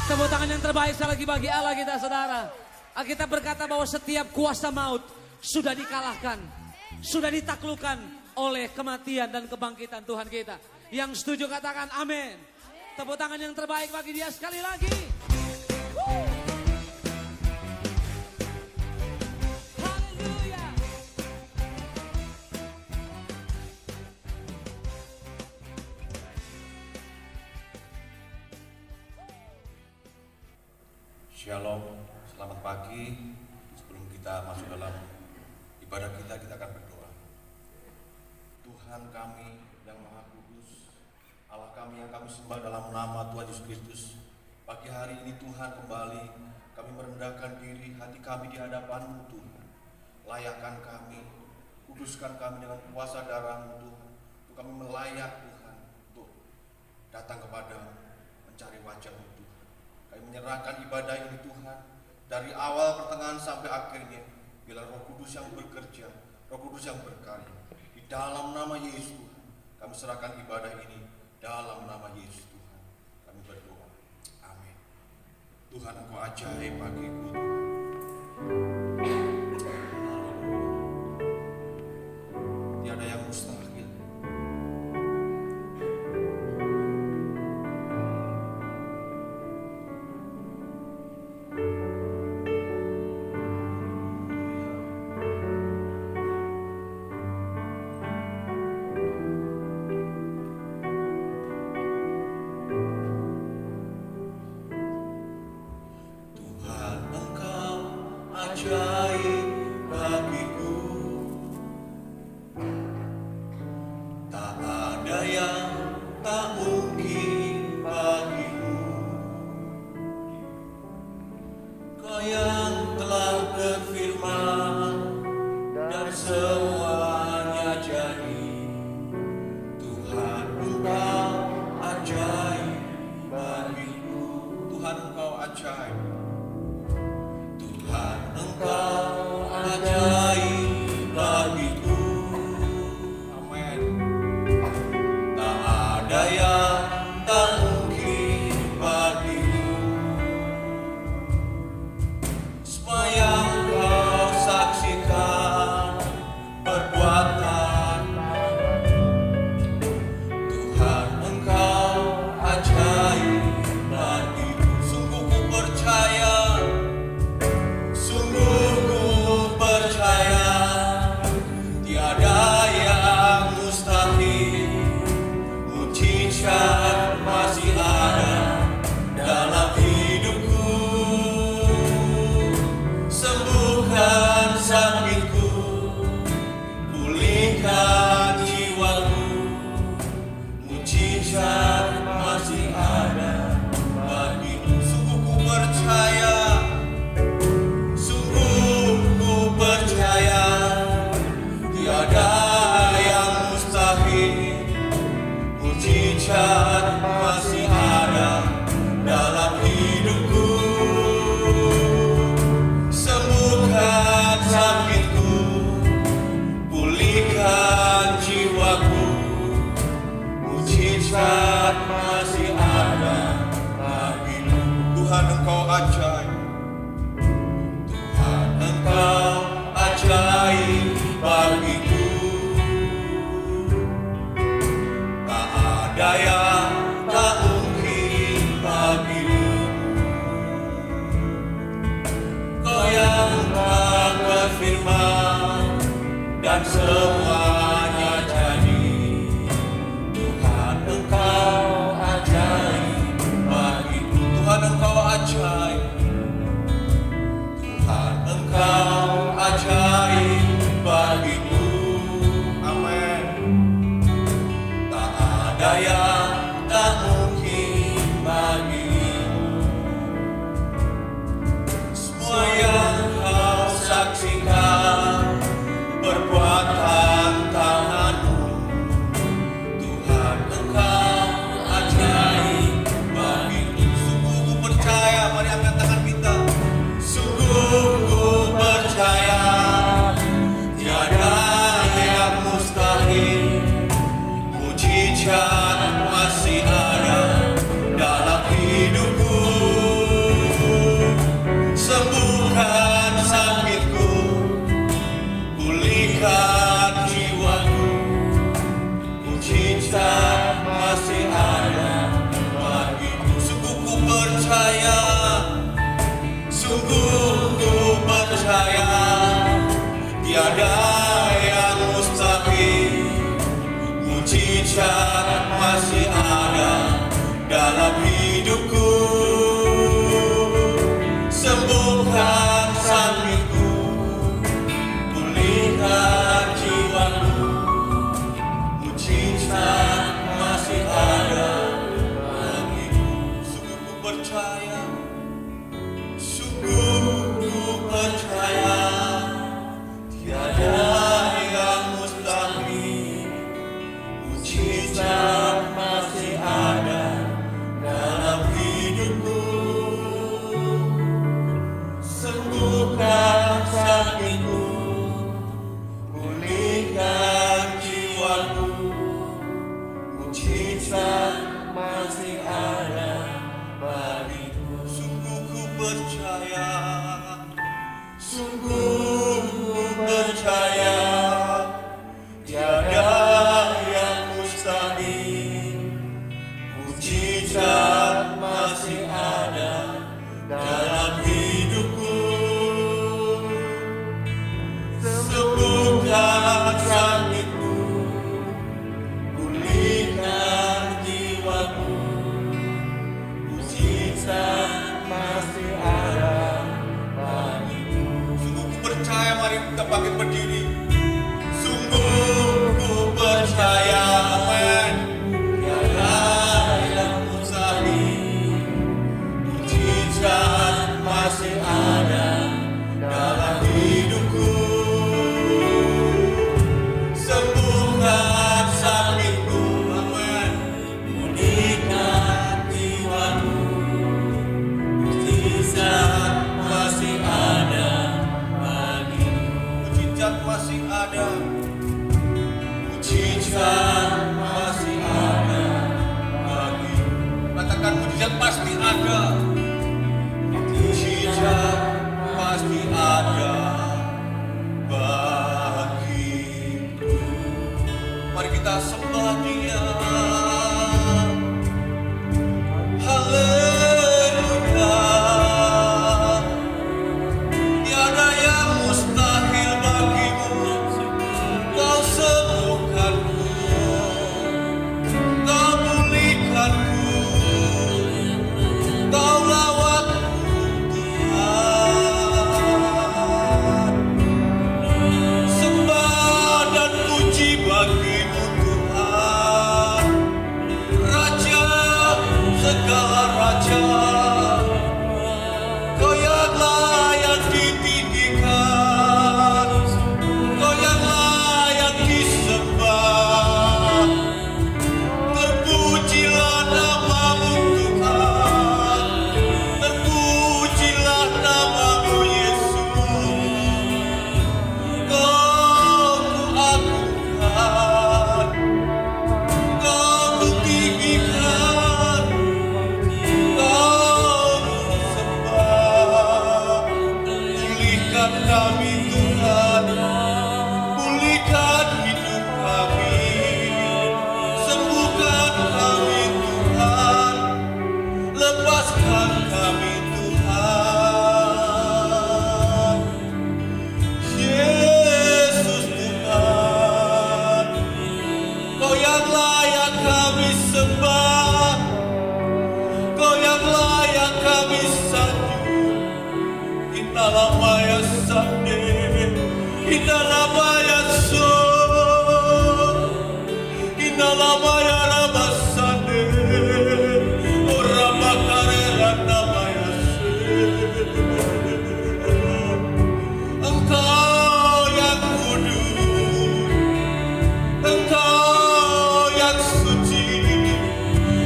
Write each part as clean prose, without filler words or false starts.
Tepuk tangan yang terbaik sekali lagi bagi Allah kita, saudara. Alkitab berkata bahwa setiap kuasa maut sudah dikalahkan, sudah ditaklukkan oleh kematian dan kebangkitan Tuhan kita. Yang setuju katakan amin. Tepuk tangan yang terbaik bagi dia sekali lagi. Haleluya. Shalom, selamat pagi. Sebelum kita masuk dalam ibadah kita akan berdoa. Tuhan kami yang Maha Kudus, Allah kami yang kami sembah dalam nama Tuhan Yesus Kristus. Pagi hari ini Tuhan kembali kami merendahkan diri, hati kami di hadapan-Mu Tuhan. Layakkan kami, kuduskan kami dengan kuasa darah-Mu Tuhan. Untuk kami melayak Tuhan, untuk datang kepadamu, mencari wajah-Mu Tuhan. Kami menyerahkan ibadah ini Tuhan, dari awal pertengahan sampai akhirnya. Bila Roh Kudus yang bekerja, Roh Kudus yang berkarya. Di dalam nama Yesus Tuhan, kami serahkan ibadah ini dalam nama Yesus Tuhan. Kami berdoa. Amin. Tuhan Engkau ajaib bagiku Tuhan. Tiada yang mustahil. Perbuatan percaya, sungguh ku percaya, tiada yang mustahil, mujizat masih ada dalam hidupku. Sembuhkan sakitku, pulihkan jiwaku, mujizat masih ada bagiku. Sungguh ku percaya, sungguh ku percaya, tiada yang mustahil, mujizat masih ada dalam hidupku. Sembuhkan sakitku, pulihkan jiwaku, mujizat masih ada bagiku. Sungguh ku percaya, mari kita bangkit berdiri. Sungguh ku percaya, amin. Tiada yang mustahil, mujizat masih ada dalam hidupku. Sembuhkan sakitku, amin. Pulihkan jiwaku, mujizat masih ada bagiku. Mujizat masih ada, mujizat masih ada bagiku. Katakan mujizat pasti ada, mujizat pasti ada bagiku. Mari kita sembah Dia. Haleluya. Tiada yang mustahil bagimu. Kau sembuhkanku, Kau pulihkanku, Kau rawatku, Tuhan. Sembah dan puji bagimu, Tuhan. Raja segala raja, Kau yang layak ditinggikan, Kau yang layak disembah. Terpujilah namamu, Tuhan. Terpujilah namamu, Yesus. Kau kuagungkan, Kau kutinggikan, Kau kusembah. Pulihkan kami, Tuhan. Pulihkan hidup kami. Sembuhkan kami, Tuhan. Lepaskan kami, Tuhan. Yesus Tuhan, Kau yang layak kami sembah, Kau yang layak kami sanjung. Inalamaya sande, inalamaya so, inalamaya rabasande, orabakarera namaya se. Engkau yang kudus, Engkau yang suci,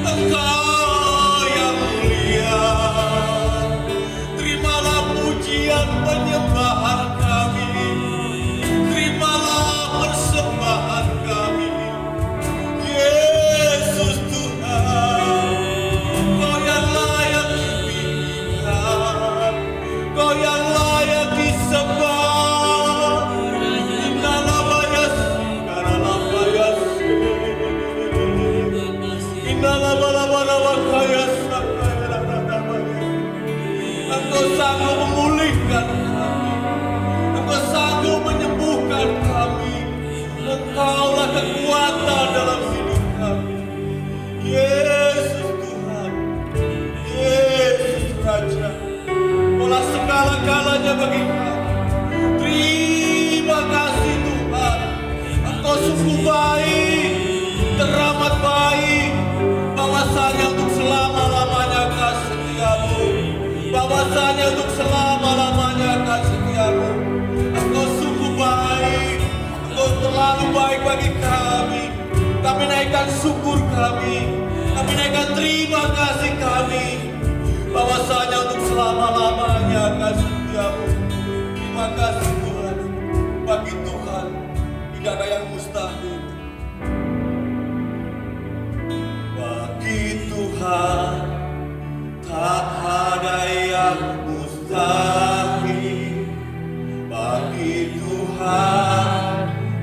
Engkau yang mulia. Terimalah pujian penyembahan kami, terimalah persembahan kami. Yesus Tuhan, Kau yang layak ditinggikan, Kau yang layak disembah. Inalabayas, inalabayas, inalabalabalabayas. Engkau sanggup memulihkan kami, Engkau sanggup menyembuhkan kami. Engkaulah kekuatan dalam hidup kami. Yesus Tuhan, Yesus Raja, Kaulah segala-galanya bagi kami. Terima kasih Tuhan, Engkau sungguh baik, teramat baik, bahwasanya untuk selama-lamanya Kau setia bahwasanya untuk selama-lamanya akan setiamu. Engkau sungguh baik, Engkau terlalu baik bagi kami. Kami naikkan syukur kami naikkan terima kasih kami, bahwasanya untuk selama-lamanya akan setiamu. Terima kasih Tuhan, bagi Tuhan tidak ada yang mustahil. Bagi Tuhan tak ada yang mustahil. Bagi Tuhan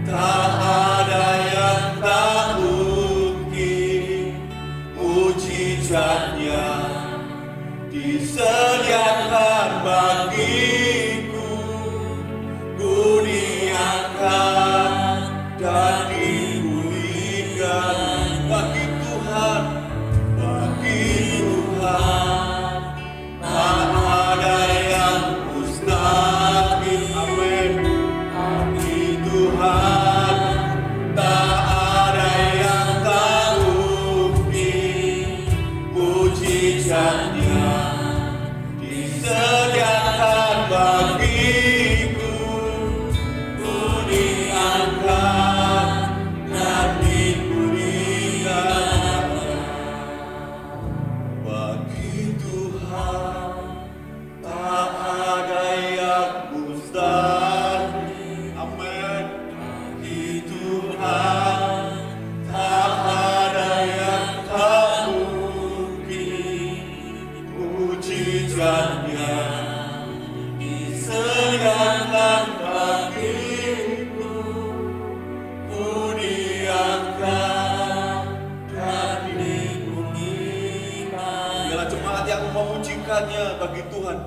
tak ada yang tak mungkin. Mujizatnya disediakan bagiku. Ku diangkat dan dipulihkan. Bagi Tuhan tak ada yang mustahil. Amin. Bagi Tuhan tak ada yang tak mungkin. Mujizatnya disediakan bagiku. Ku diangkat dan dipulihkan. Bagi Tuhan tak ada yang mustahil. Amin. Bagi Tuhan tak ada yang tak mungkin. Mujizatnya disediakan bagiku. Ku diangkat dan dipulihkan. Biarlah jemaat yang memujikannya bagi Tuhan.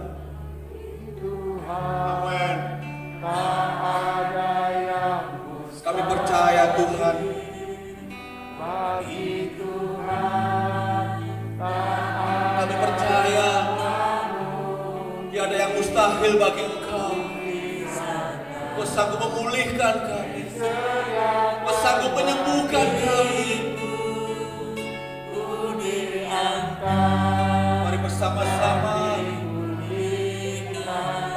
Amin. Kami percaya Tuhan. Kami percaya tiada yang mustahil bagi Engkau. Engkau sanggup memulihkan kami. Engkau sanggup menyembuhkan kami. Mari bersama-sama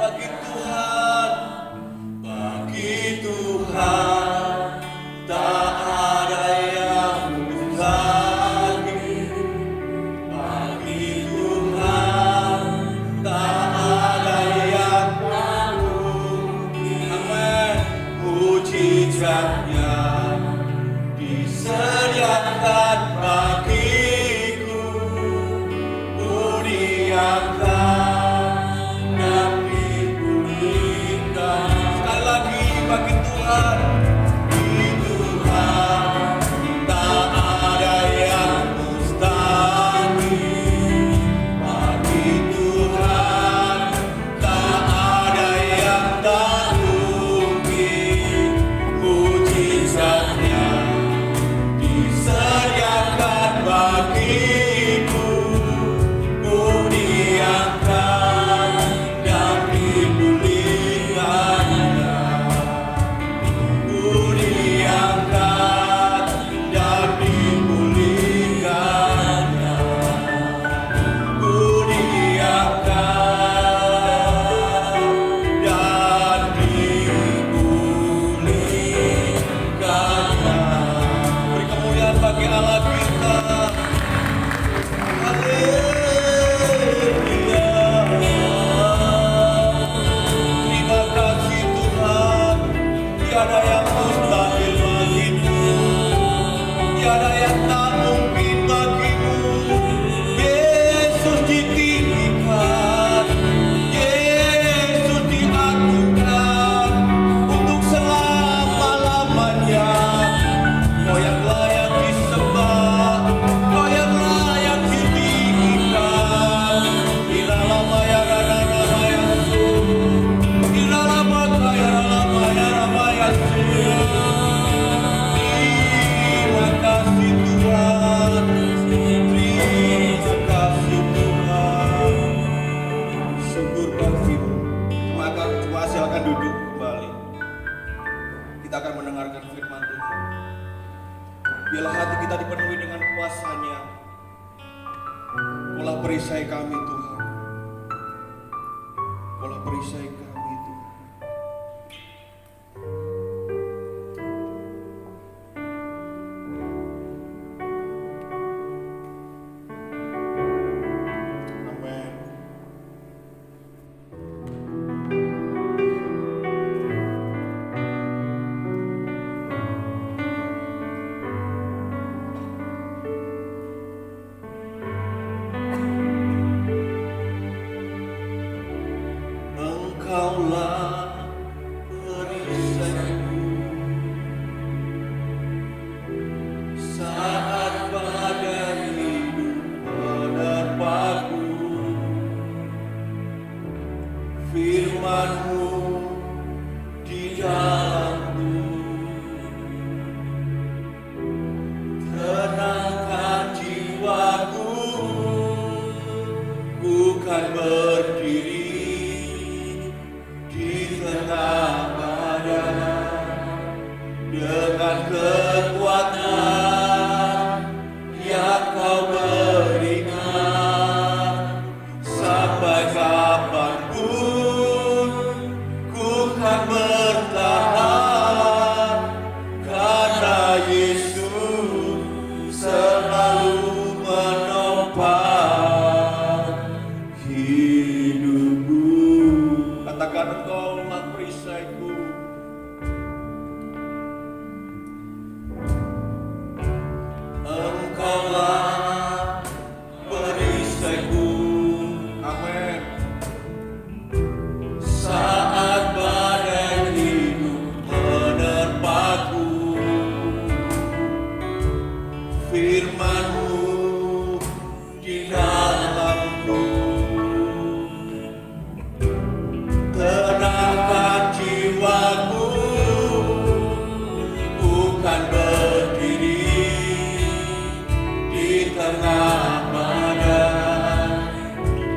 bagi Tuhan. Bagi Tuhan tak ada yang mustahil. Bagi Tuhan tak ada yang tak mungkin. Amin. Mujizatnya disediakan bagiku. Ku diangkat dan dipulihkan. Sekali lagi bagi Tuhan. Bagi Tuhan tak ada yang mustahil. Bagi Tuhan tak ada yang tak mungkin. Mujizatnya disediakan bagiku. Ku diangkat dan dipulihkan. Ku diangkat dan dipulihkan. Ku diangkat dan dipulihkan. Beri kemuliaan bagi Allah kita. Haleluya. Terima kasih Tuhan. Tiada yang mustahil bagimu. Tiada yang tak mungkin bagimu. Yesus ditinggikan. Yesus diagungkan untuk selama-lamanya. Kau yang layak disembah, Kau yang layak ditinggikan. Iralama ya rama ya su, iralama kaya rama ya su. Terima kasih Tuhan, terima kasih Tuhan. Syukur bagimu. Maka silakan duduk kembali. Kita akan mendengarkan firman Tuhan. Biarlah hati kita dipenuhi dengan kuasa-Nya. Olah perisai kami Tuhan. perisai kami Tuhan. Engkaulah perisaiku saat badai hidup menerpaku. Firman-Mu di dalamku tenangkan jiwaku. Ku kan berdiri di tengah badai dengan kekuatan yang Kau berikan. Sampai kapanpun ku kan bertahan, karena Yesus selalu menopang hidupku. Katakan, Engkaulah perisaiku. Engkaulah perisaiku. Amin. Saat badai hidup menerpaku, Firman-Mu di dalamku tenangkan jiwaku. Bukan berdiri di tengah badai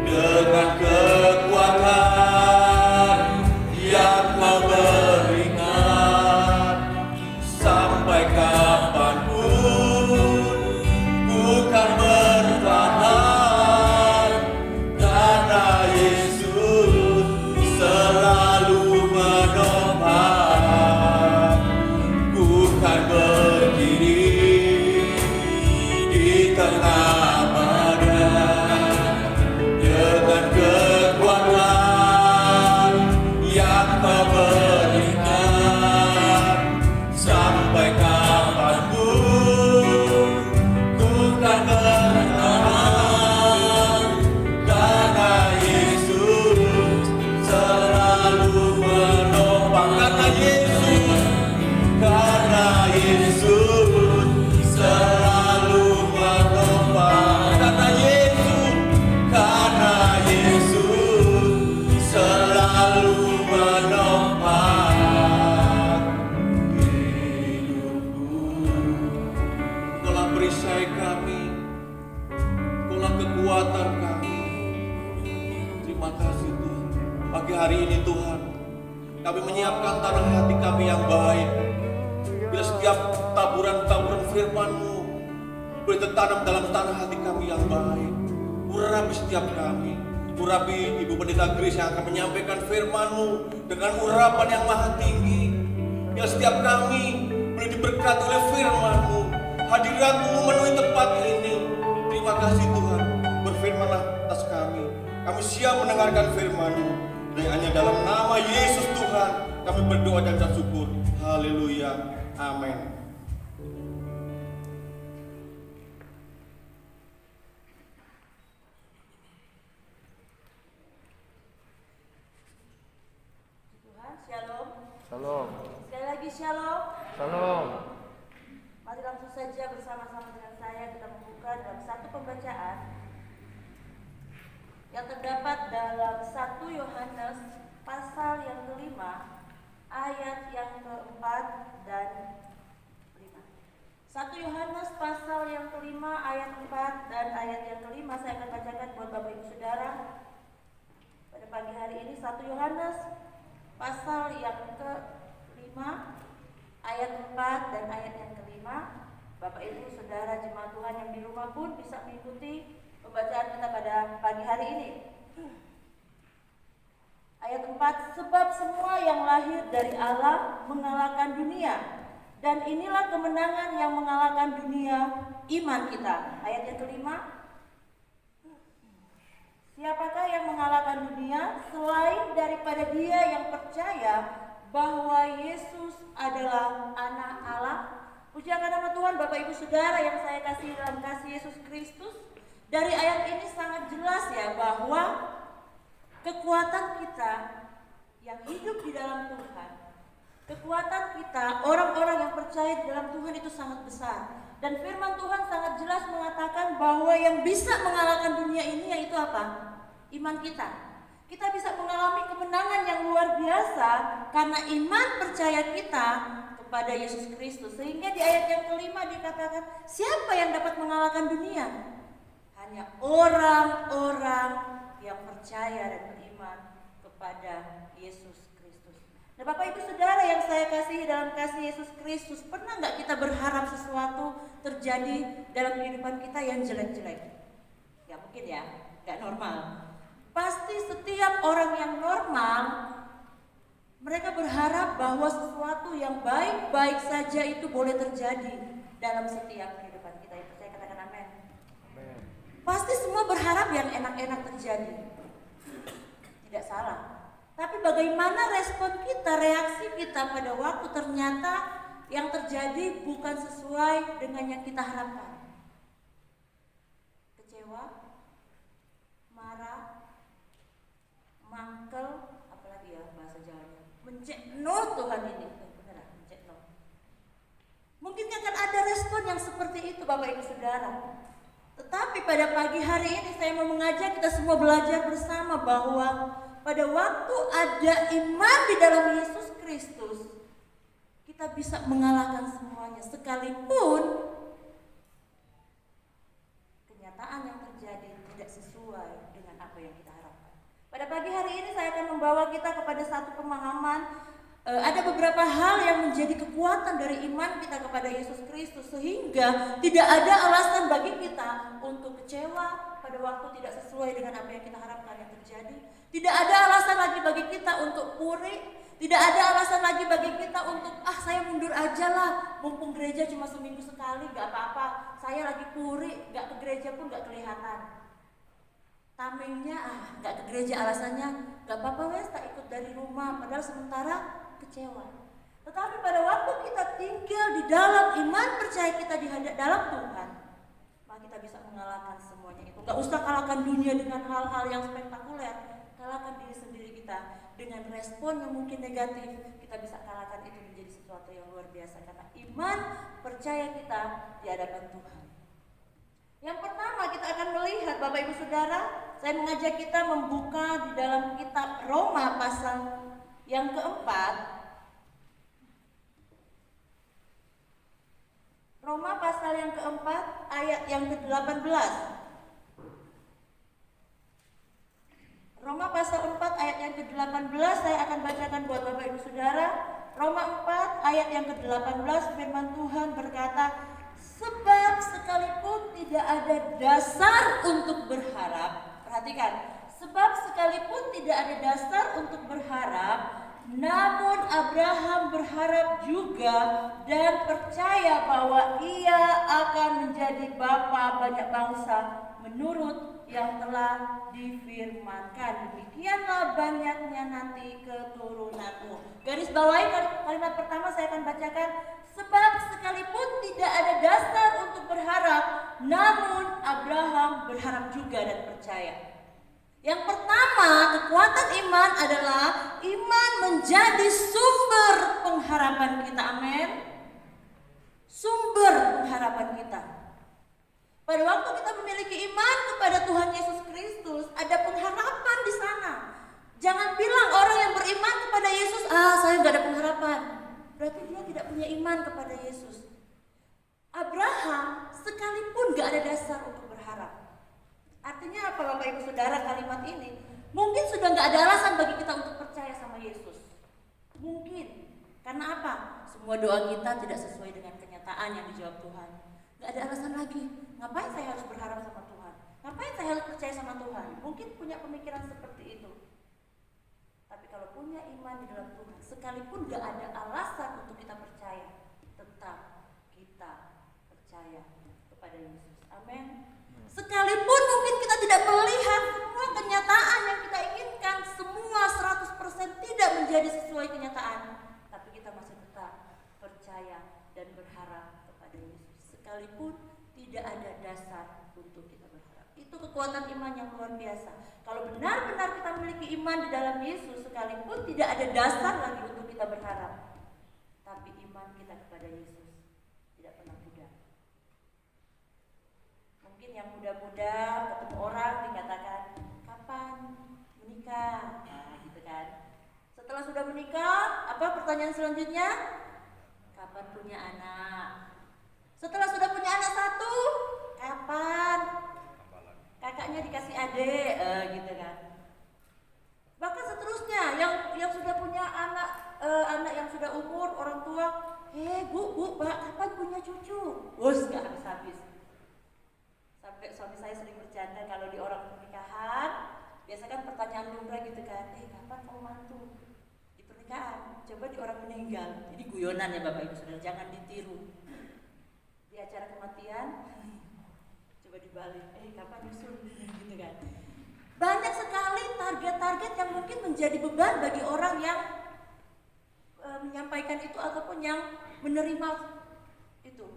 dengan kekuatan yang Kau berikan. Sampai kapanpun bukan bertahan, karena Yesus selalu menopang. Bukan berdiri di tengah badai dengan kekuatan yang Kau berikan. Sampai kapanpun ku kan bertahan, karena Yesus selalu menopang. Karena Yesus selalu menopang. Karena Yesus selalu menopang hidupku. Engkaulah perisai kami, Engkaulah kekuatan kami. Terima kasih Tuhan. Pagi hari ini Tuhan, kami menyiapkan tanah hati kami yang baik. Bila setiap taburan-taburan firman-Mu boleh tertanam dalam tanah hati kami yang baik, urapi setiap kami. Urapi Ibu Pendeta Grace yang akan menyampaikan firman-Mu dengan urapan yang maha tinggi. Yang setiap kami boleh diberkati oleh firman-Mu. Hadirat-Mu memenuhi tempat ini. Terima kasih Tuhan. Berfirmanlah atas kami. Kami siap mendengarkan firman-Mu. Dan hanya dalam nama Yesus Tuhan kami berdoa dan bersyukur. Haleluya. Amin. Tuhan, shalom. Shalom. Sekali lagi shalom. Shalom. Mari langsung saja bersama-sama dengan saya kita membuka dalam satu pembacaan yang terdapat dalam 1 Yohanes pasal yang kelima ayat yang keempat dan 5. 1 Yohanes pasal yang kelima ayat 4 dan ayat yang kelima saya akan bacakan buat Bapak Ibu Saudara pada pagi hari ini. 1 Yohanes pasal yang ke-5 ayat 4 dan ayat yang kelima. Bapak Ibu Saudara jemaat Tuhan yang di rumah pun bisa mengikuti pembacaan kita pada pagi hari ini. Ayat 4 keempat, sebab semua yang lahir dari Allah mengalahkan dunia. Dan inilah kemenangan yang mengalahkan dunia, iman kita. Ayat yang kelima, siapakah yang mengalahkan dunia selain daripada dia yang percaya bahwa Yesus adalah anak Allah? Puji akan nama Tuhan. Bapak Ibu Saudara yang saya kasih dalam kasih Yesus Kristus, dari ayat ini sangat jelas ya bahwa kekuatan kita yang hidup di dalam Tuhan, kekuatan kita orang-orang yang percaya di dalam Tuhan itu sangat besar. Dan firman Tuhan sangat jelas mengatakan bahwa yang bisa mengalahkan dunia ini yaitu apa? Iman kita. Kita bisa mengalami kemenangan yang luar biasa karena iman percaya kita kepada Yesus Kristus. Sehingga di ayat yang kelima dikatakan, siapa yang dapat mengalahkan dunia? Hanya orang-orang yang percaya dan beriman kepada Yesus Kristus. Nah, Bapak Ibu Saudara yang saya kasihi dalam kasih Yesus Kristus, pernah nggak kita berharap sesuatu terjadi dalam kehidupan kita yang jelek-jelek? Ya mungkin ya, nggak normal. Pasti setiap orang yang normal, mereka berharap bahwa sesuatu yang baik-baik saja itu boleh terjadi dalam setiap kehidupan kita. Itu saya katakan amin. Pasti semua berharap yang enak-enak terjadi. Tidak salah. Tapi bagaimana respon kita, reaksi kita pada waktu ternyata yang terjadi bukan sesuai dengan yang kita harapkan? Kecewa, marah, mangkel, apalagi ya bahasa Jawanya, mencekno Tuhan ini. Benar, mencekno. Mungkin akan ada respon yang seperti itu Bapak Ibu Saudara. Tetapi pada pagi hari ini saya mau mengajak kita semua belajar bersama bahwa pada waktu ada iman di dalam Yesus Kristus, kita bisa mengalahkan semuanya sekalipun kenyataan yang terjadi tidak sesuai dengan apa yang kita harapkan. Pada pagi hari ini saya akan membawa kita kepada satu pemahaman. Ada beberapa hal yang menjadi kekuatan dari iman kita kepada Yesus Kristus sehingga tidak ada alasan bagi kita untuk kecewa pada waktu tidak sesuai dengan apa yang kita harapkan yang terjadi. Tidak ada alasan lagi bagi kita untuk puri. Tidak ada alasan lagi bagi kita untuk saya mundur aja lah, mumpung gereja cuma seminggu sekali, gak apa-apa. Saya lagi puri, gak ke gereja pun gak kelihatan. Tamengnya gak ke gereja alasannya gak apa-apa wes tak ikut dari rumah, padahal sementara kecewa. Tetapi pada waktu kita tinggal di dalam iman percaya kita di dalam Tuhan, maka kita bisa mengalahkan semuanya itu. Gak usah kalahkan dunia dengan hal-hal yang spektakuler, kalahkan diri sendiri kita dengan respon yang mungkin negatif. Kita bisa kalahkan itu menjadi sesuatu yang luar biasa karena iman percaya kita di hadapan Tuhan. Yang pertama kita akan melihat Bapak Ibu Saudara, saya mengajak kita membuka di dalam kitab Roma pasal yang keempat. Roma pasal yang keempat ayat yang ke-18. Roma pasal 4 ayat yang ke-18 saya akan bacakan buat Bapak Ibu Saudara. Roma 4 ayat yang ke-18 firman Tuhan berkata, sebab sekalipun tidak ada dasar untuk berharap, perhatikan, sebab sekalipun tidak ada dasar untuk berharap, namun Abraham berharap juga dan percaya bahwa ia akan menjadi bapa banyak bangsa menurut yang telah difirmankan. Demikianlah banyaknya nanti keturunanmu. Garis bawahi kalimat pertama saya akan bacakan. Sebab sekalipun tidak ada dasar untuk berharap, namun Abraham berharap juga dan percaya. Yang pertama, kekuatan iman adalah iman menjadi sumber pengharapan kita. Amin. Sumber pengharapan kita. Pada waktu kita memiliki iman kepada Tuhan Yesus Kristus, ada pengharapan di sana. Jangan bilang orang yang beriman kepada Yesus, saya nggak ada pengharapan. Berarti dia tidak punya iman kepada Yesus. Abraham sekalipun gak ada dasar untuk berharap. Artinya apa Bapak Ibu Saudara kalimat ini? Mungkin sudah gak ada alasan bagi kita untuk percaya sama Yesus. Mungkin. Karena apa? Semua doa kita tidak sesuai dengan kenyataan yang dijawab Tuhan. Gak ada alasan lagi. Ngapain saya harus berharap sama Tuhan? Ngapain saya harus percaya sama Tuhan? Mungkin punya pemikiran seperti itu. Tapi kalau punya iman di dalam Tuhan, sekalipun gak ada alasan untuk kita percaya, tetap kita percaya kepada Yesus. Amin. Sekalipun mungkin kita tidak melihat semua kenyataan yang kita inginkan, semua 100% tidak menjadi sesuai kenyataan, tapi kita masih tetap percaya dan berharap kepada Yesus. Sekalipun tidak ada dasar untuk kita berharap. Itu kekuatan iman yang luar biasa. Kalau benar-benar kita memiliki iman di dalam Yesus, sekalipun tidak ada dasar lagi untuk kita berharap, tapi iman kita kepada Yesus tidak pernah pudar. Mungkin yang muda-muda ketemu orang dikatakan, kapan menikah? Nah, gitu kan. Setelah sudah menikah, apa pertanyaan selanjutnya? Kapan punya anak? Setelah sudah punya anak satu, kapan kakaknya dikasih adik, gitu kan. Bahkan seterusnya, yang sudah punya anak yang sudah umur, orang tua, bu, kapan punya cucu? Wus, gak habis-habis. Sampai suami saya sering bercanda kalau di orang pernikahan, biasa kan pertanyaan lumrah gitu kan, kapan kamu mantu? Di pernikahan, coba di orang meninggal. Jadi guyonan ya Bapak Ibu Saudara, jangan ditiru. Di acara kematian, coba dibalik, kapan nyusul? Gitu kan. Banyak sekali target-target yang mungkin menjadi beban bagi orang yang menyampaikan itu ataupun yang menerima itu.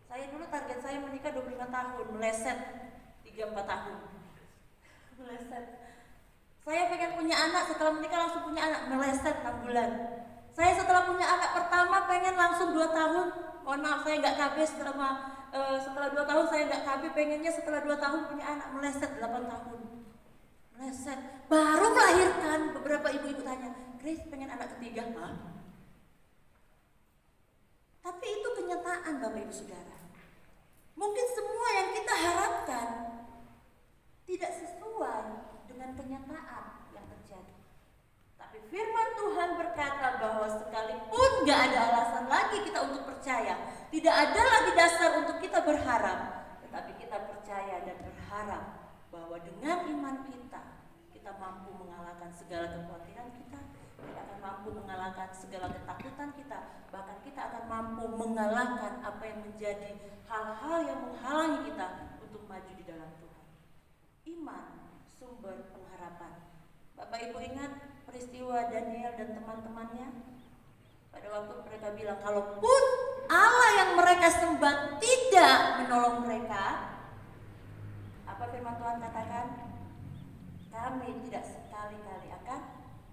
Saya dulu target saya menikah 25 tahun, meleset 3-4 tahun. Meleset. Saya pengen punya anak, setelah menikah langsung punya anak, meleset 6 bulan. Saya setelah punya anak pertama pengen langsung 2 tahun. Mohon maaf saya nggak KB setelah 2 tahun saya nggak KB, pengennya setelah 2 tahun punya anak, meleset 8 tahun. Meleset. Baru melahirkan, beberapa ibu-ibu tanya, Grace pengen anak ketiga? Hah? Tapi itu kenyataan Bapak Ibu Saudara. Mungkin semua yang kita harapkan tidak sesuai dengan kenyataan yang terjadi. Tapi firman Tuhan berkata bahwa sekalipun gak ada alasan lagi kita untuk percaya, tidak ada lagi dasar untuk kita berharap, tetapi kita percaya dan berharap bahwa dengan iman kita mampu mengalahkan segala kekhawatiran kita akan mampu mengalahkan segala ketakutan kita, bahkan kita akan mampu mengalahkan apa yang menjadi hal-hal yang menghalangi kita untuk maju di dalam Tuhan. Iman, sumber pengharapan. Bapak Ibu ingat peristiwa Daniel dan teman-temannya? Pada waktu mereka bilang, kalaupun Allah yang mereka sembah tidak menolong mereka, apa firman Tuhan katakan? Kami tidak sekali-kali akan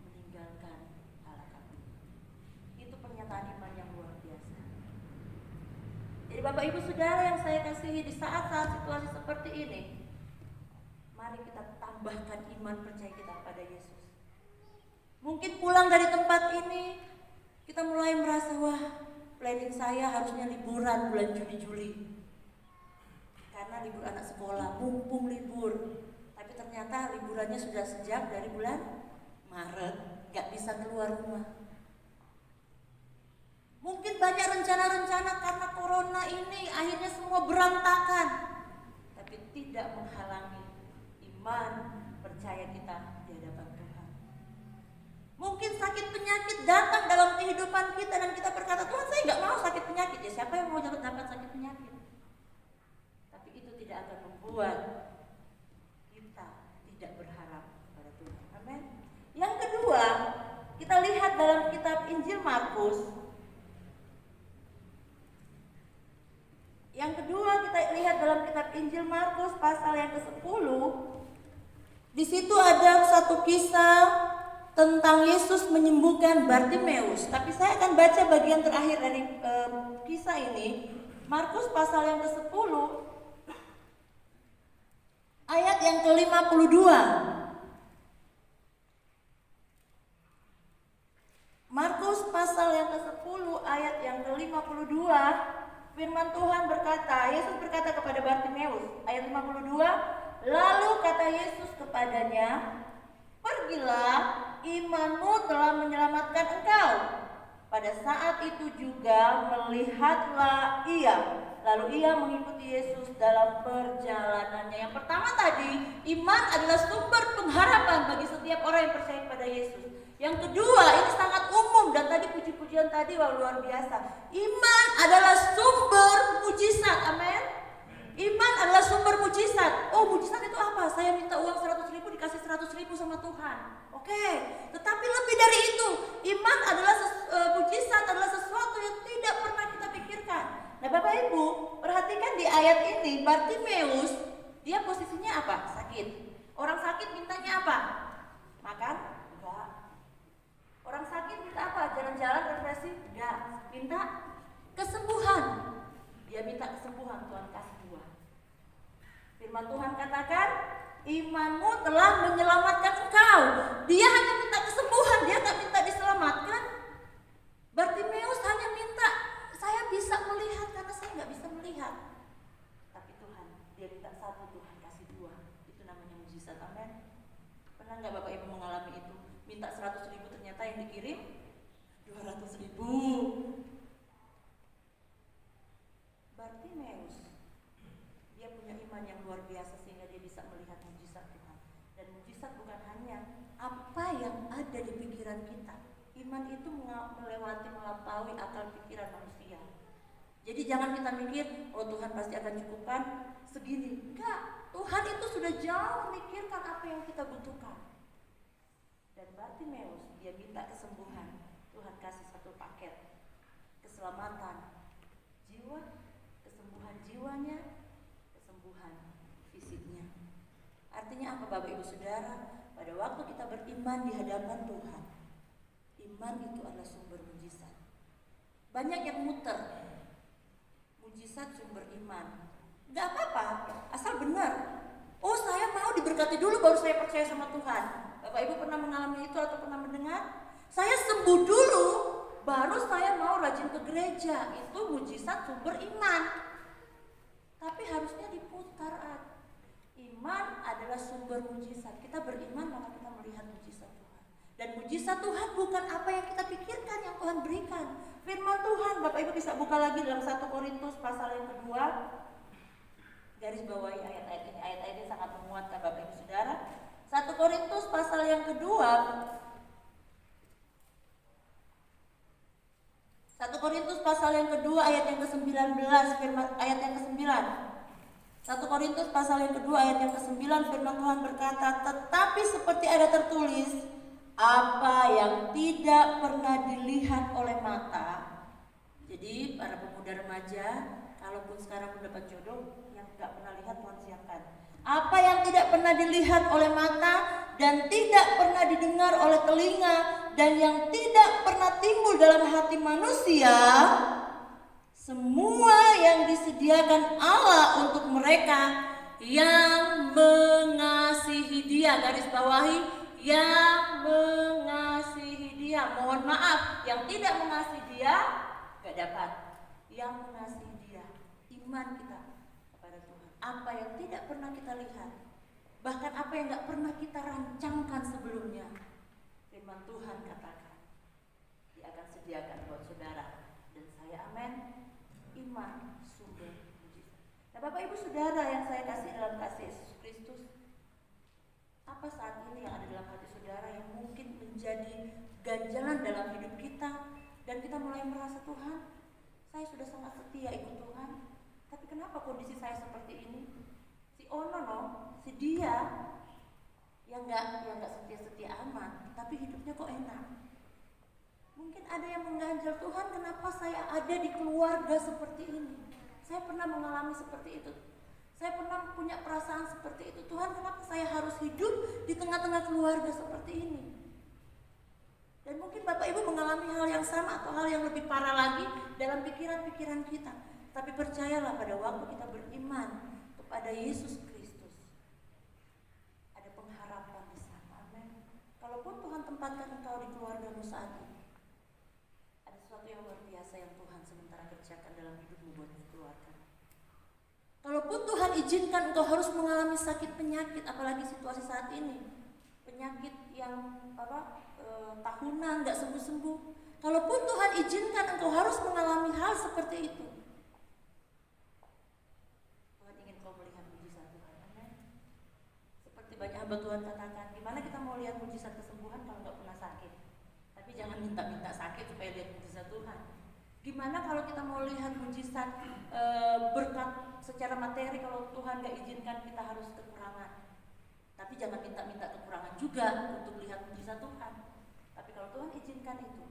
meninggalkan Allah kami. Itu pernyataan iman yang luar biasa. Jadi Bapak Ibu Saudara yang saya kasihi, di saat-saat situasi seperti ini, mari kita tambahkan iman percaya kita kepada Yesus. Mungkin pulang dari tempat ini, kita mulai merasa, wah, planning saya harusnya liburan bulan Juni-Juli. Karena libur anak sekolah, mumpung libur. Tapi ternyata liburannya sudah sejak dari bulan Maret, gak bisa keluar rumah. Mungkin banyak rencana-rencana karena corona ini akhirnya semua berantakan. Tapi tidak menghalangi iman percaya kita di hadapan Tuhan. Mungkin sakit penyakit datang dalam kehidupan kita dan kita berkata, Tuhan saya gak mau sakit penyakit. Ya siapa yang mau dapat sakit penyakit? Tapi itu tidak akan membuat tidak berharap kepada Tuhan. Amin. Yang kedua, kita lihat dalam kitab Injil Markus. Yang kedua kita lihat dalam kitab Injil Markus pasal yang ke-10. Di situ ada satu kisah tentang Yesus menyembuhkan Bartimeus. Tapi saya akan baca bagian terakhir dari kisah ini. Markus pasal yang ke-10 ayat yang ke-52. Markus pasal yang ke-10 ayat yang ke-52, firman Tuhan berkata, Yesus berkata kepada Bartimeus, ayat 52, lalu kata Yesus kepadanya, pergilah, imanmu telah menyelamatkan engkau. Pada saat itu juga melihatlah ia, lalu ia mengikuti Yesus dalam perjalanannya. Yang pertama tadi, iman adalah sumber pengharapan bagi setiap orang yang percaya kepada Yesus. Yang kedua, ini sangat umum dan tadi puji-pujian tadi luar biasa. Iman adalah sumber mujizat, amin. Iman adalah sumber mujizat. Oh, mujizat itu apa? Saya minta uang 100.000 dikasih 100.000 sama Tuhan. Oke, tetapi lebih dari itu, iman adalah mujizat adalah sesuatu yang tidak pernah kita pikirkan. Nah, Bapak Ibu, perhatikan di ayat ini, Bartimeus, dia posisinya apa? Sakit. Orang sakit mintanya apa? Makan? Enggak. Orang sakit minta apa? Jalan-jalan refreshing? Enggak. Minta kesembuhan. Dia minta kesembuhan, Tuhan kasih dua. Firman Tuhan katakan, imanmu telah menyelamatkan engkau. Dia hanya minta kesembuhan, dia tak minta diselamatkan. Bartimeus hanya minta, saya bisa melihat karena saya nggak bisa melihat. Tapi Tuhan, dia minta satu, Tuhan kasih dua. Itu namanya mujizat, amin. Pernah nggak Bapak Ibu mengalami itu? Minta 100.000 ternyata yang dikirim 200.000. Bartimeus, dia punya iman yang luar biasa sehingga dia bisa melihat mujizat Tuhan. Dan mujizat bukan hanya apa yang ada di pikiran kita. Iman itu melampaui akal pikiran manusia. Jadi jangan kita mikir, oh Tuhan pasti akan cukupkan segini. Enggak, Tuhan itu sudah jauh memikirkan apa yang kita butuhkan. Dan Bartimeus, dia minta kesembuhan. Tuhan kasih satu paket. Keselamatan jiwa, kesembuhan jiwanya, kesembuhan fisiknya. Artinya apa Bapak Ibu Saudara? Pada waktu kita beriman di hadapan Tuhan, iman itu adalah sumber mujizat. Banyak yang muter, mujizat sumber iman. Gak apa-apa, asal benar. Oh, saya mau diberkati dulu baru saya percaya sama Tuhan. Bapak Ibu pernah mengalami itu atau pernah mendengar? Saya sembuh dulu baru saya mau rajin ke gereja. Itu mujizat sumber iman. Tapi harusnya diputar. Iman adalah sumber mujizat. Kita beriman maka kita melihat mujizat Tuhan. Dan mujizat Tuhan bukan apa yang kita pikirkan yang Tuhan berikan. Firman Tuhan, Bapak Ibu bisa buka lagi dalam 1 Korintus pasal yang kedua. Garis bawahi ayat-ayat ini. Ayat-ayat ini sangat menguatkan Bapak Ibu Saudara. 1 Korintus pasal yang kedua. 1 Korintus pasal yang kedua ayat yang ke-19, ayat yang ke-9. 1 Korintus pasal yang kedua ayat yang ke-9, firman Tuhan berkata, tetapi seperti ada tertulis, apa yang tidak pernah dilihat oleh mata. Jadi para pemuda remaja, kalaupun sekarang mendapat jodoh, yang tidak pernah lihat Tuhan siapkan. Apa yang tidak pernah dilihat oleh mata dan tidak pernah didengar oleh telinga dan yang tidak pernah timbul dalam hati manusia, semua yang disediakan Allah untuk mereka yang mengasihi Dia. Garis bawahi, yang mengasihi Dia. Mohon maaf, yang tidak mengasihi Dia gak dapat. Yang mengasihi Dia, iman kita kepada Tuhan. Apa yang tidak pernah kita lihat, bahkan apa yang gak pernah kita rancangkan sebelumnya, firman Tuhan katakan, Dia akan sediakan buat saudara. Dan saya amin. Iman sumber mujizat. Nah Bapak Ibu Saudara yang saya kasih dalam kasih Yesus Kristus, apa saat ini yang ada dalam hati saudara yang mungkin menjadi ganjalan dalam hidup kita dan kita mulai merasa, Tuhan, saya sudah sangat setia ikut Tuhan, tapi kenapa kondisi saya seperti ini? Si si dia yang nggak setia amat, tapi hidupnya kok enak. Mungkin ada yang mengganjal, Tuhan kenapa saya ada di keluarga seperti ini. Saya pernah mengalami seperti itu. Saya pernah punya perasaan seperti itu. Tuhan kenapa saya harus hidup di tengah-tengah keluarga seperti ini. Dan mungkin Bapak Ibu mengalami hal yang sama atau hal yang lebih parah lagi dalam pikiran-pikiran kita. Tapi percayalah pada waktu kita beriman kepada Yesus Kristus, ada pengharapan di sana. Amin. Kalaupun Tuhan tempatkan engkau di keluargamu saat ini, sesuatu yang luar biasa yang Tuhan sementara kerjakan dalam hidupmu buat keluarga. Kalaupun Tuhan izinkan engkau harus mengalami sakit penyakit, apalagi situasi saat ini, penyakit yang tahunan gak sembuh-sembuh. Kalaupun Tuhan izinkan engkau harus mengalami hal seperti itu, hamba Tuhan katakan, gimana kita mau lihat mujizat kesembuhan kalau nggak pernah sakit? Tapi jangan minta-minta sakit supaya lihat mujizat Tuhan. Gimana kalau kita mau lihat mujizat berkat secara materi kalau Tuhan nggak izinkan kita harus kekurangan? Tapi jangan minta-minta kekurangan juga untuk lihat mujizat Tuhan. Tapi kalau Tuhan izinkan itu,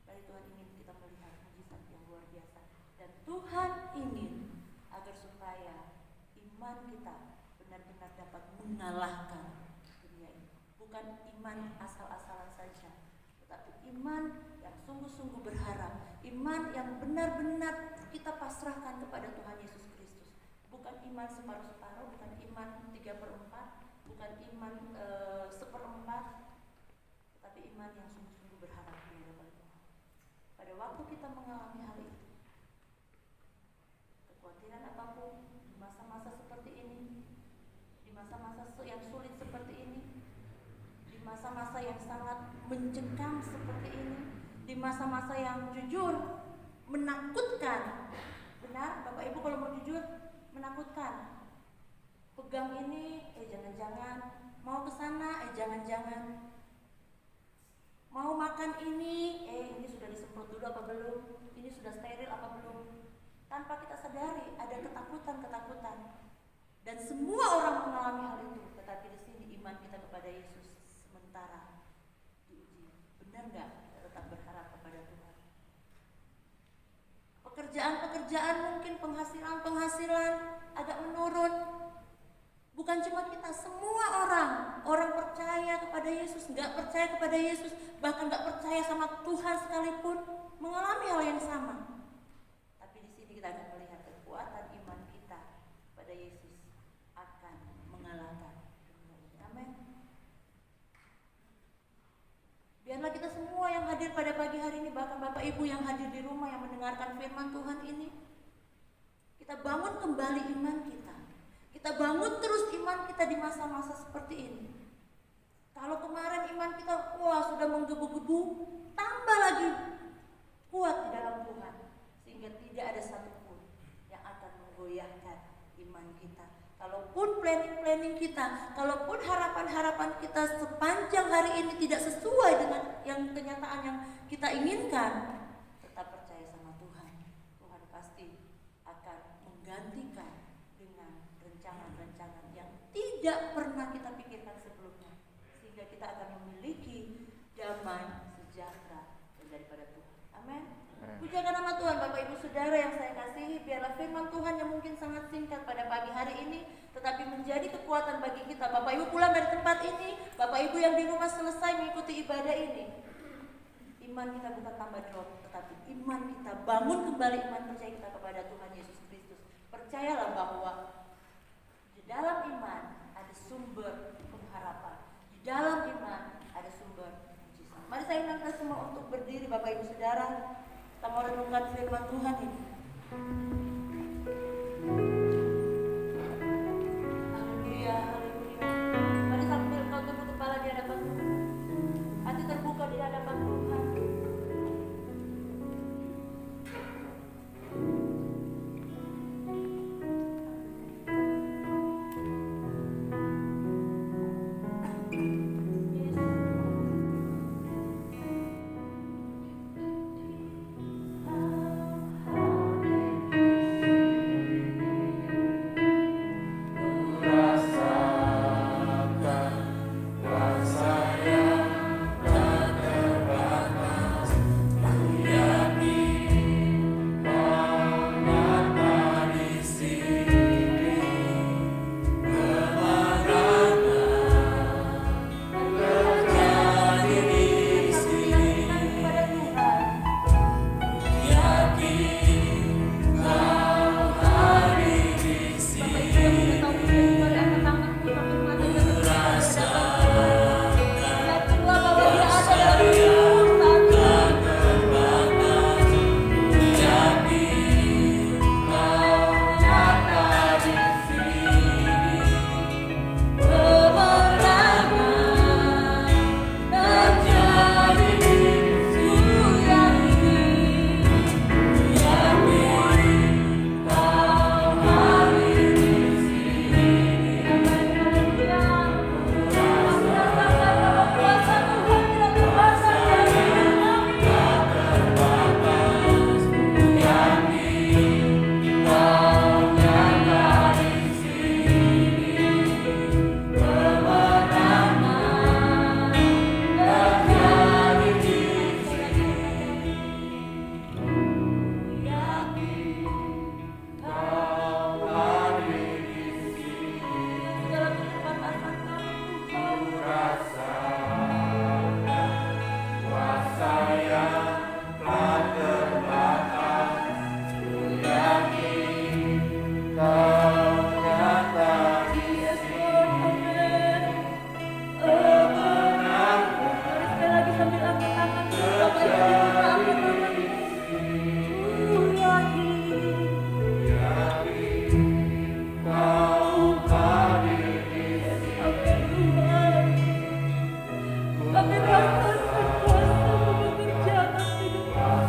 berarti Tuhan ingin kita melihat mujizat yang luar biasa. Dan Tuhan ingin agar supaya iman kita benar-benar dapat mengalahkan dunia ini. Bukan iman asal-asalan saja, tetapi iman yang sungguh-sungguh berharap, iman yang benar-benar kita pasrahkan kepada Tuhan Yesus Kristus. Bukan iman separuh-separuh, bukan iman 3/4, bukan iman 1/4, tetapi iman yang sungguh-sungguh berharap kepada Tuhan. Pada waktu kita mengalami hal itu, kekhawatiran apapun di masa-masa seperti ini, di masa-masa yang sulit seperti ini, di masa-masa yang sangat mencekam seperti ini, di masa-masa yang jujur menakutkan. Benar, Bapak Ibu kalau mau jujur menakutkan. Pegang ini, jangan-jangan. Mau ke sana, jangan-jangan. Mau makan ini sudah disemprot dulu apa belum? Ini sudah steril apa belum? Tanpa kita sadari ada ketakutan-ketakutan. Dan semua orang mengalami hal itu. Tetapi di sini iman kita kepada Yesus sementara diuji. Benar nggak kita tetap berharap kepada Tuhan? Pekerjaan-pekerjaan mungkin penghasilan agak menurun. Bukan cuma kita, semua orang percaya kepada Yesus, nggak percaya kepada Yesus, bahkan nggak percaya sama Tuhan sekalipun mengalami hal yang sama. Tapi di sini kita akan melihat kekuatan iman kita pada Yesus akan mengalahkan dunia ini. Amin. Biarlah kita semua yang hadir pada pagi hari ini, bahkan Bapak Ibu yang hadir di rumah yang mendengarkan firman Tuhan ini, kita bangun kembali iman kita. Kita bangun terus iman kita di masa-masa seperti ini. Kalau kemarin iman kita sudah menggebu-gebu, tambah lagi kuat di dalam Tuhan, sehingga tidak ada satupun yang akan menggoyahkan iman kita. Kalaupun planning kita, kalaupun harapan-harapan kita sepanjang hari ini tidak sesuai dengan yang kenyataan yang kita inginkan, tetap percaya sama Tuhan. Tuhan pasti akan menggantikan rencana-rencana yang tidak pernah kita pikirkan sebelumnya, sehingga kita akan memiliki damai sejahtera daripada Tuhan. Amin. Pujakan nama Tuhan. Bapak Ibu Saudara yang saya kasihi, biarlah firman Tuhan yang mungkin sangat singkat pada pagi hari ini tetapi menjadi kekuatan bagi kita. Bapak Ibu pulang dari tempat ini, Bapak Ibu yang di rumah selesai mengikuti ibadah ini, iman kita bukan tambah drop, tetapi iman kita bangun kembali, iman percaya kita kepada Tuhan Yesus Kristus. Percayalah bahwa di dalam iman ada sumber pengharapan. Di dalam iman ada sumber mujizat. Mari saya undang kita semua untuk berdiri, Bapak Ibu Saudara. Kita mau renungkan firman Tuhan ini. Haleluya, haleluya. Mari sambil kau tunduk kepala di hadapan Tuhan. Hati terbuka di hadapan Tuhan. kami rasakan kuasa-Mu bekerja atas hidup kami.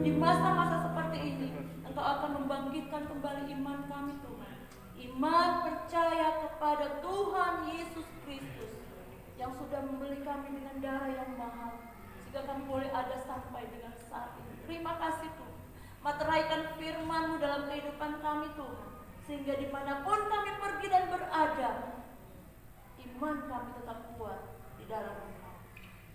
Di masa-masa seperti ini, Engkau akan membangkitkan kembali iman kami, Tuhan. Iman percaya kepada Tuhan Yesus Kristus yang sudah membeli kami dengan darah yang mahal, sehingga kami boleh ada sampai dengan saat ini. Terima kasih Tuhan. Materaikan firman-Mu dalam kehidupan kami, Tuhan, sehingga dimanapun kami pergi dan berada, iman kami tetap kuat di dalam Engkau.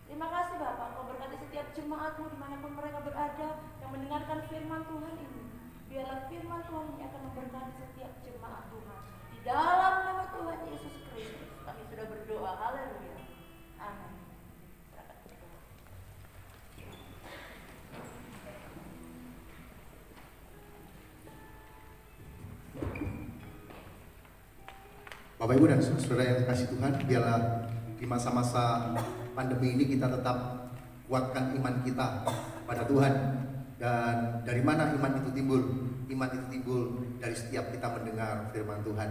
Terima kasih Bapak, Kau berkati setiap jemaat-Mu dimanapun mereka berada yang mendengarkan firman Tuhan ini. Biarlah firman Tuhan ini akan memberkati setiap jemaat Tuhan. Di dalam nama Tuhan Yesus Kristus kami sudah berdoa. Haleluya. Amin. Bapak Ibu dan saudara yang dikasihi Tuhan, biarlah di masa-masa pandemi ini kita tetap kuatkan iman kita pada Tuhan. Dan dari mana iman itu timbul? Iman itu timbul dari setiap kita mendengar firman Tuhan.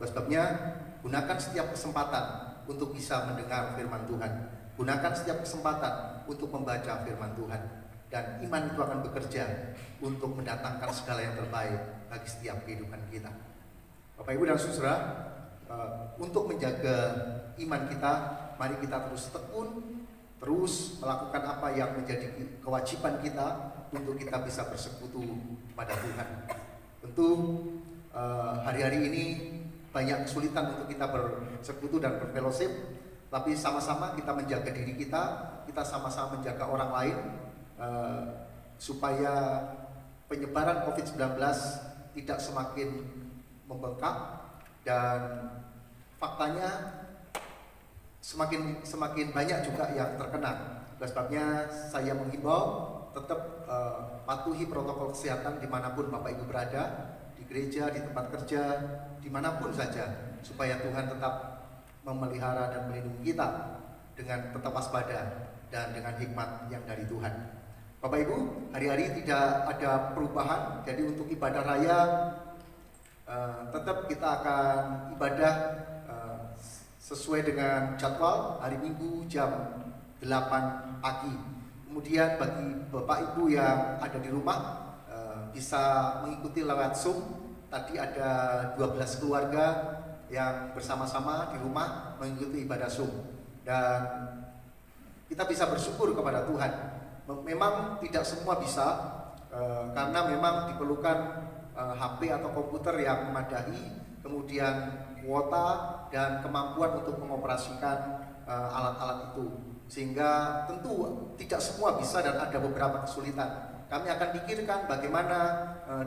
Oleh sebabnya, gunakan setiap kesempatan untuk bisa mendengar firman Tuhan. Gunakan setiap kesempatan untuk membaca firman Tuhan. Dan iman itu akan bekerja untuk mendatangkan segala yang terbaik bagi setiap kehidupan kita. Bapak Ibu dan saudara, untuk menjaga iman kita, mari kita terus tekun, terus melakukan apa yang menjadi kewajiban kita untuk kita bisa bersekutu pada Tuhan. Tentu hari-hari ini banyak kesulitan untuk kita bersekutu dan berfellowship, tapi sama-sama kita menjaga diri kita sama-sama menjaga orang lain, supaya penyebaran COVID-19 tidak semakin membengkak. Dan faktanya semakin banyak juga yang terkena. Oleh sebabnya saya menghimbau tetap patuhi protokol kesehatan dimanapun Bapak Ibu berada, di gereja, di tempat kerja, dimanapun saja, supaya Tuhan tetap memelihara dan melindungi kita dengan tetap waspada dan dengan hikmat yang dari Tuhan. Bapak Ibu, hari-hari tidak ada perubahan, jadi untuk ibadah raya tetap kita akan ibadah sesuai dengan jadwal hari Minggu jam 8 pagi. Kemudian bagi Bapak Ibu yang ada di rumah bisa mengikuti lewat Zoom. Tadi ada 12 keluarga yang bersama-sama di rumah mengikuti ibadah Zoom. Dan kita bisa bersyukur kepada Tuhan. Memang tidak semua bisa karena memang diperlukan HP atau komputer yang memadai, kemudian kuota dan kemampuan untuk mengoperasikan alat-alat itu, sehingga tentu tidak semua bisa dan ada beberapa kesulitan. Kami akan pikirkan bagaimana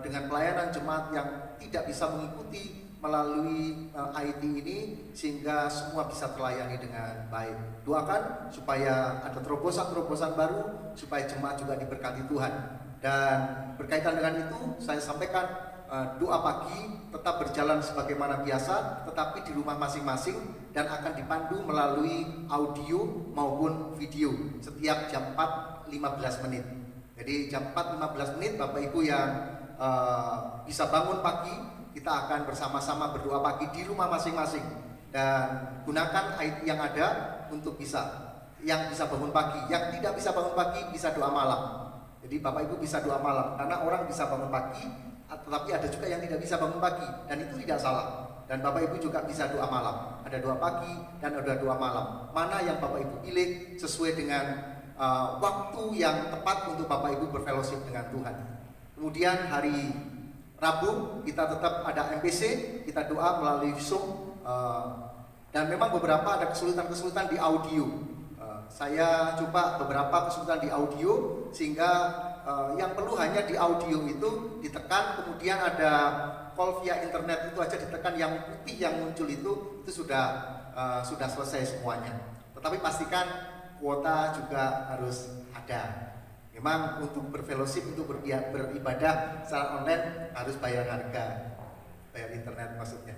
dengan pelayanan jemaat yang tidak bisa mengikuti melalui IT ini sehingga semua bisa terlayani dengan baik. Doakan supaya ada terobosan-terobosan baru supaya jemaat juga diberkati Tuhan. Dan berkaitan dengan itu saya sampaikan doa pagi tetap berjalan sebagaimana biasa, tetapi di rumah masing-masing dan akan dipandu melalui audio maupun video setiap jam 4.15 menit. Jadi jam 4.15 menit Bapak Ibu yang bisa bangun pagi, kita akan bersama-sama berdoa pagi di rumah masing-masing dan gunakan IT yang ada untuk yang bisa bangun pagi, yang tidak bisa bangun pagi bisa doa malam. Jadi Bapak Ibu bisa doa malam karena orang bisa bangun pagi, tetapi ada juga yang tidak bisa bangun pagi dan itu tidak salah. Dan Bapak Ibu juga bisa doa malam. Ada doa pagi dan ada doa malam. Mana yang Bapak Ibu pilih sesuai dengan waktu yang tepat untuk Bapak Ibu berfellowship dengan Tuhan. Kemudian hari Rabu kita tetap ada MPC, kita doa melalui Zoom. Dan memang beberapa ada kesulitan-kesulitan di audio. Saya coba beberapa kesulitan di audio sehingga yang perlu hanya di audio itu ditekan, kemudian ada call via internet itu aja ditekan, yang putih yang muncul itu sudah selesai semuanya. Tetapi pastikan kuota juga harus ada. Memang untuk berfellowship, untuk beribadah secara online harus bayar harga, bayar internet maksudnya.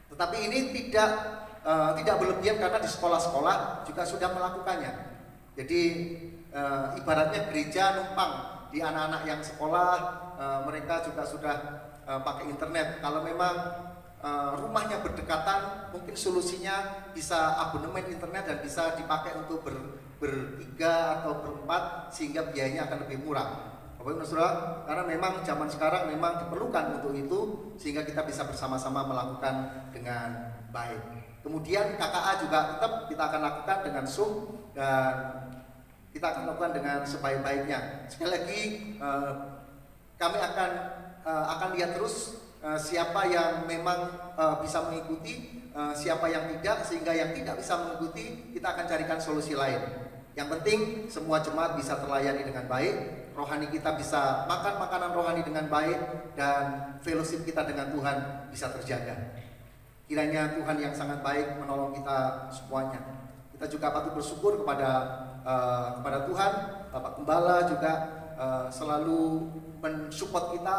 Tetapi ini tidak berlebihan karena di sekolah-sekolah juga sudah melakukannya. Jadi ibaratnya gereja numpang di anak-anak yang sekolah, mereka juga sudah pakai internet. Kalau memang rumahnya berdekatan, mungkin solusinya bisa abonemen internet dan bisa dipakai untuk bertiga atau berempat sehingga biayanya akan lebih murah. Bapak Ibu Saudara, karena memang zaman sekarang memang diperlukan untuk itu sehingga kita bisa bersama-sama melakukan dengan baik. Kemudian KKA juga tetap kita akan lakukan dengan Zoom dan kita akan lakukan dengan sebaik-baiknya. Sekali lagi kami akan lihat terus siapa yang memang bisa mengikuti, siapa yang tidak, sehingga yang tidak bisa mengikuti kita akan carikan solusi lain. Yang penting semua jemaat bisa terlayani dengan baik, rohani kita bisa makan makanan rohani dengan baik, dan fellowship kita dengan Tuhan bisa terjaga. Kiranya Tuhan yang sangat baik menolong kita semuanya. Kita juga patut bersyukur kepada Tuhan. Bapak Gembala juga selalu mensupport kita.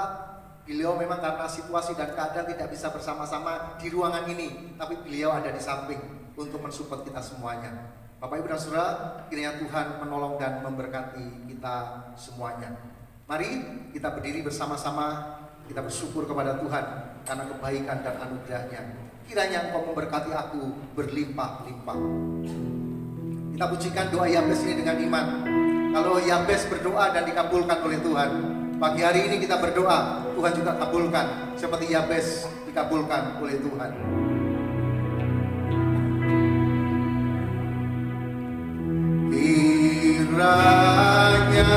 Beliau memang karena situasi dan keadaan tidak bisa bersama-sama di ruangan ini, tapi beliau ada di samping untuk mensupport kita semuanya. Bapak Ibu dan Saudara, kiranya Tuhan menolong dan memberkati kita semuanya. Mari kita berdiri bersama-sama, kita bersyukur kepada Tuhan karena kebaikan dan anugerah-Nya. Kiranya Engkau memberkati aku berlimpah-limpah. Kita pujikan doa Yabes ini dengan iman. Kalau Yabes berdoa dan dikabulkan oleh Tuhan, pagi hari ini kita berdoa, Tuhan juga kabulkan seperti Yabes dikabulkan oleh Tuhan. Kiranya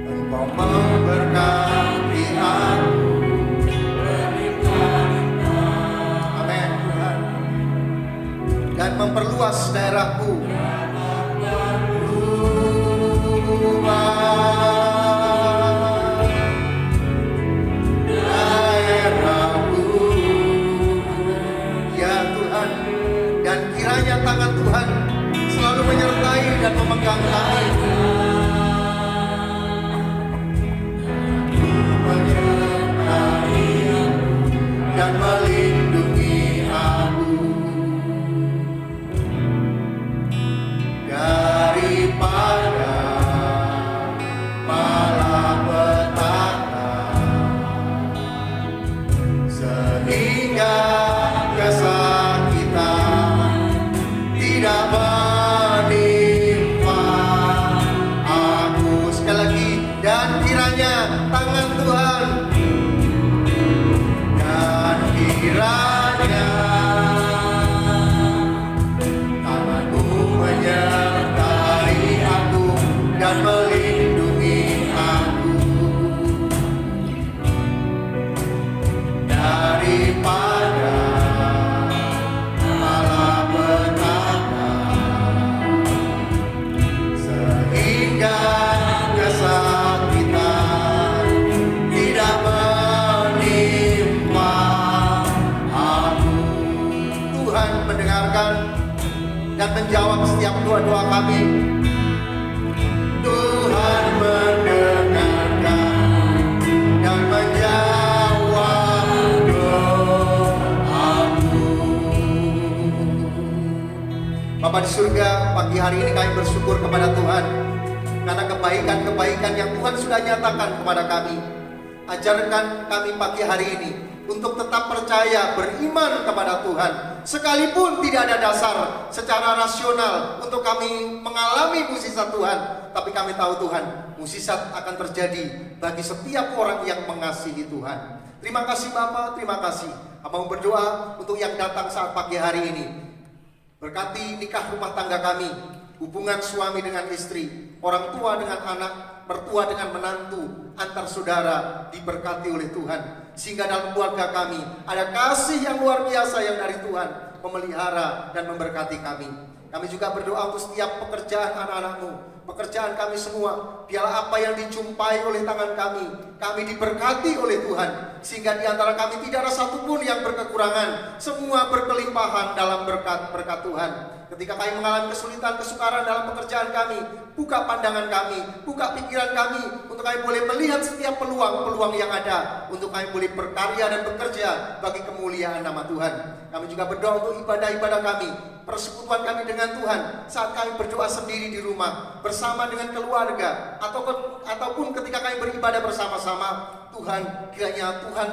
Engkau memberkati aku. Amin Tuhan. Dan memperluas daerahku. Tangan Tuhan selalu menyertai dan memegang kami. Menyertai dan melindungi aku. kiranya tangan Tuhan dan kiranya tangan-Mu menyertai aku dan melindungi aku daripada malapetaka, sehingga kesakitan tidak menimpa aku. Tuhan mendengarkan dan menjawab setiap doa-doa kami. Tuhan mendengarkan dan menjawab doaku. Bapa di surga, pagi hari ini kami bersyukur kepada Tuhan karena kebaikan-kebaikan yang Tuhan sudah nyatakan kepada kami. Ajarkan kami pagi hari ini untuk tetap percaya, beriman kepada Tuhan, sekalipun tidak ada dasar secara rasional untuk kami mengalami mukjizat Tuhan. Tapi kami tahu Tuhan, mukjizat akan terjadi bagi setiap orang yang mengasihi Tuhan. Terima kasih Bapa, terima kasih. Abang berdoa untuk yang datang saat pagi hari ini. Berkati nikah rumah tangga kami, hubungan suami dengan istri, orang tua dengan anak, mertua dengan menantu, antar saudara diberkati oleh Tuhan. Sehingga dalam keluarga kami ada kasih yang luar biasa yang dari Tuhan memelihara dan memberkati kami. Kami juga berdoa untuk setiap pekerjaan anak-anak-Mu, pekerjaan kami semua. Biarlah apa yang dijumpai oleh tangan kami diberkati oleh Tuhan. Sehingga di antara kami tidak ada satupun yang berkekurangan, semua berkelimpahan dalam berkat-berkat Tuhan. Ketika kami mengalami kesulitan, kesukaran dalam pekerjaan kami, buka pandangan kami, buka pikiran kami, untuk kami boleh melihat setiap peluang-peluang yang ada, untuk kami boleh berkarya dan bekerja bagi kemuliaan nama Tuhan. Kami juga berdoa untuk ibadah-ibadah kami, persekutuan kami dengan Tuhan, saat kami berdoa sendiri di rumah, bersama dengan keluarga, ataupun ketika kami beribadah bersama-sama. Tuhan, kiranya Tuhan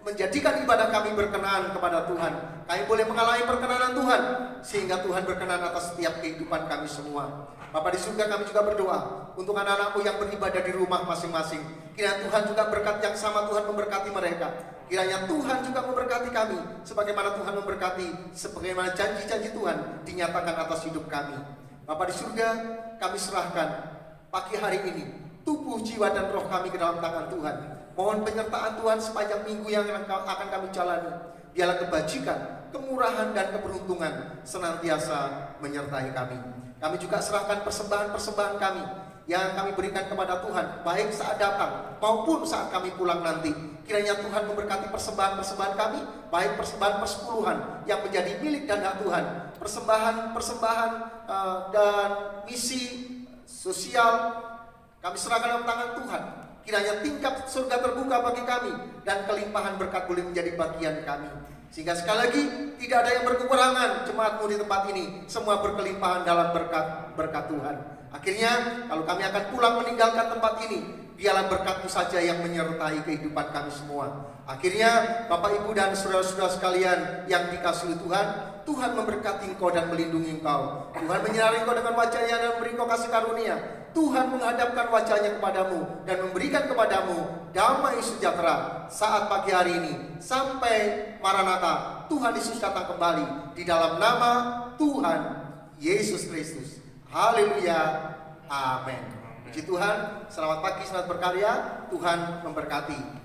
menjadikan ibadah kami berkenan kepada Tuhan. Kami boleh mengalami perkenanan Tuhan, sehingga Tuhan berkenan atas setiap kehidupan kami semua. Bapa di surga, kami juga berdoa untuk anak-anak-Mu yang beribadah di rumah masing-masing. Kiranya Tuhan juga berkat yang sama Tuhan memberkati mereka. Kiranya Tuhan juga memberkati kami, sebagaimana Tuhan memberkati, sebagaimana janji-janji Tuhan dinyatakan atas hidup kami. Bapa di surga, kami serahkan pagi hari ini tubuh, jiwa, dan roh kami ke dalam tangan Tuhan. Mohon penyertaan Tuhan sepanjang minggu yang akan kami jalani. Biarlah kebajikan, kemurahan, dan keberuntungan senantiasa menyertai kami. Kami juga serahkan persembahan-persembahan kami yang kami berikan kepada Tuhan, baik saat datang maupun saat kami pulang nanti. Kiranya Tuhan memberkati persembahan-persembahan kami, baik persembahan persepuluhan yang menjadi milik dan hak Tuhan, persembahan dan misi sosial, kami serahkan dalam tangan Tuhan. Kiranya tingkap surga terbuka bagi kami, dan kelimpahan berkat boleh menjadi bagian kami. Sehingga sekali lagi tidak ada yang berkekurangan jemaat-Mu di tempat ini, semua berkelimpahan dalam berkat Tuhan. Akhirnya kalau kami akan pulang meninggalkan tempat ini, biarlah berkat-Mu saja yang menyertai kehidupan kami semua. Akhirnya Bapak, Ibu, dan saudara-saudara sekalian yang dikasihi Tuhan, Tuhan memberkati engkau dan melindungi engkau. Tuhan menyinari engkau dengan wajah-Nya dan memberi engkau kasih karunia. Tuhan menghadapkan wajah-Nya kepadamu dan memberikan kepadamu damai sejahtera saat pagi hari ini sampai Maranatha, Tuhan Yesus datang kembali, di dalam nama Tuhan Yesus Kristus. Haleluya, amin. Puji Tuhan, selamat pagi, selamat berkarya. Tuhan memberkati.